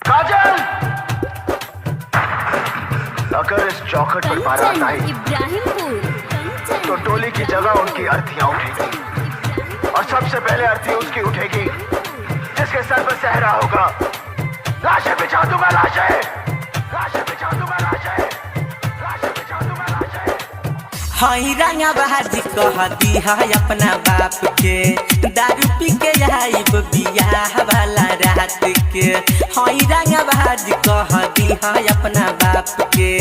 काजल, अगर इस चौखट पर बारात आई तो टोली की जगह उनकी अर्थियां उठेगी और सबसे पहले अर्थी उसकी उठेगी जिसके सर पर सहरा होगा। लाशें बिछा दूंगा, लाशें बिछा दूंगा, लाशें बिछा दूंगा, लाशें। हई रंगा बहाजी कहती है अपना बाप के, दारू पी के आइब बियाह वाला रात के। हई रंगा बहाजी कहती है अपना बाप के,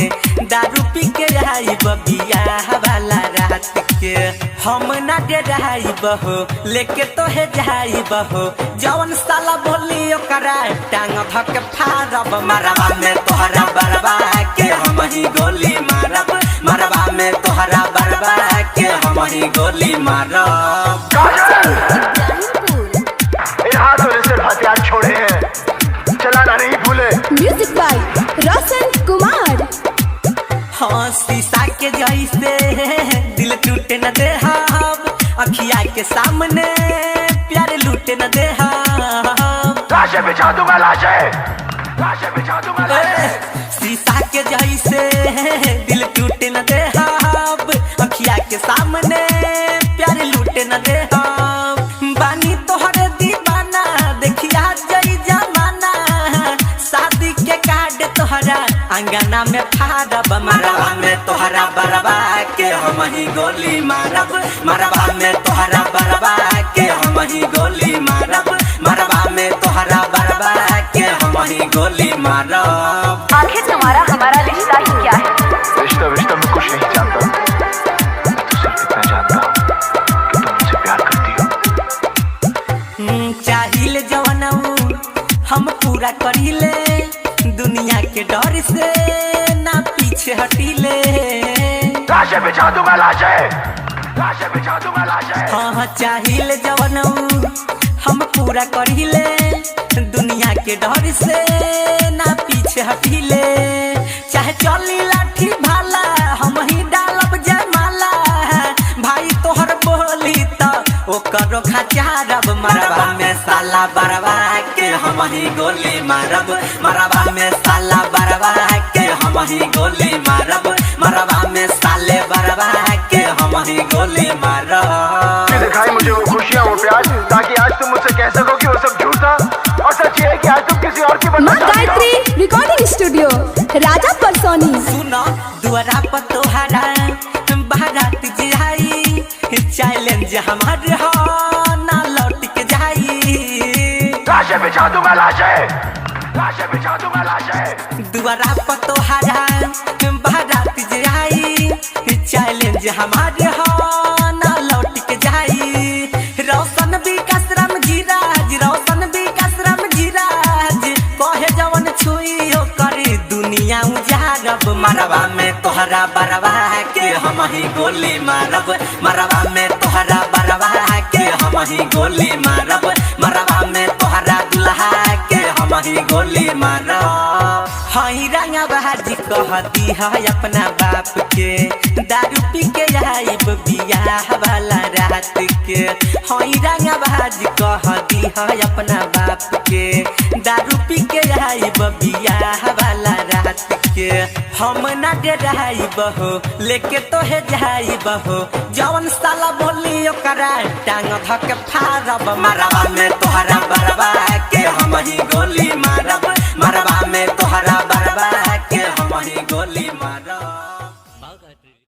दारू पी के आइब बियाह वाला रात के। हम ना डराइब हो लेके तो है जाइब हो, जवन साला बोली ओकरा टांग धक फाड़ब। मरवा में तोहरा बरबा के हम ही गोली मारब, मरवा में तोहरा बरबा के हम ही गोली मारब। इन हाथों ने सिर्फ हथियार छोड़े हैं, चलाना नहीं भूले। Music by Roshan Kumar. हाँ शीशा के जैसे दिल टूटे न दे हम, अखिया के सामने प्यार लूटे न दे हम। लाशें बिछा दूंगा, लाशें बिछा दूंगा। शीशा के जैसे दिल टूटे न दे हम, अखिया के सामने प्यार लूटे न दे हम। बानी तोहरे दीवाना देखिया जई जमाना, शादी के कार्ड तोहरा अंगना में फाड़ब। मरवा में तोहरा बरबा के हम ही गोली मारब, मरवा में तोहरा बरबा के हम ही गोली मारब, मरवा में तोहरा बरबा के हम ही गोली मारब। आखिर तुम्हारा हमारा रिश्ता ही क्या है? रिश्ता मैं कुछ नहीं जानता, सिर्फ इतना जानता हूँ कि तुम मुझसे प्यार करती हो। चाहिए जवानऊ हम पूरा करीले, दुनिया के डर से ना पीछे हटीले। लाशें बिछा दूंगा, लाशें बिछा दूंगा, लाशें। हाँ चाहिए जवानऊ हम पूरा करीले, दुनिया के डर से ना पीछे हटीले। चाहे चली लाठी भाला हम ही डालब जयमाला, भाई तोहर बोली तो ओकरो खचारब। मरवा में साला बरवा के हम ही गोली मारब, मरवा में साला बरवा के हम ही गोली मारब, मरवा में साले बरवा के हम ही गोली मारब। दिखाई मुझे वो खुशियाँ, वो प्यार, ताकि आज तुम मुझसे कह सको कि वो सब झूठ था और सच ये है कि आज तुम किसी और की बनना चाहती हो। गायत्री रिकॉर्डिंग स्टूडियो राजा परसोनी। सुनो दुआरा पर तोहरा बारात जाई, चैलेंज हमार हो ना लौट के जाई। लाशें बिछा दूंगा, लाशें बिछा दूंगा, लाशें। दुआरा पर तोहरा बारात जाई, चैलेंज हमार हो ना लौट के जाई। रोशन विकास राम जीराज, रोशन विकास राम जीराज, कहे जवन छुई हो करी दुनिया उजारब। मरवा में तोहरा बरवा के हम ही गोली मारब, मरवा में तोहरा बरवा के हम ही गोली मारब, मरवा में तोहरा दुल्हा के हम ही गोली मारब। हई रंगा बहाजी कहती है अपना बाप के, दारू पी के आइब बियाह वाला रात के। हई रंगा बहाजी कहती है अपना बाप के, दारू पी के आइब बियाह वाला रात के। हम ना डराइब हो लेके तो है जाइब हो, जवन साला बोली ओकरा टांग धक फाड़ब। मरवा में तोहरा बरबा के हम ही गोली मारब, मरवा में तोहरा बरबा के हम ही गोली मारब।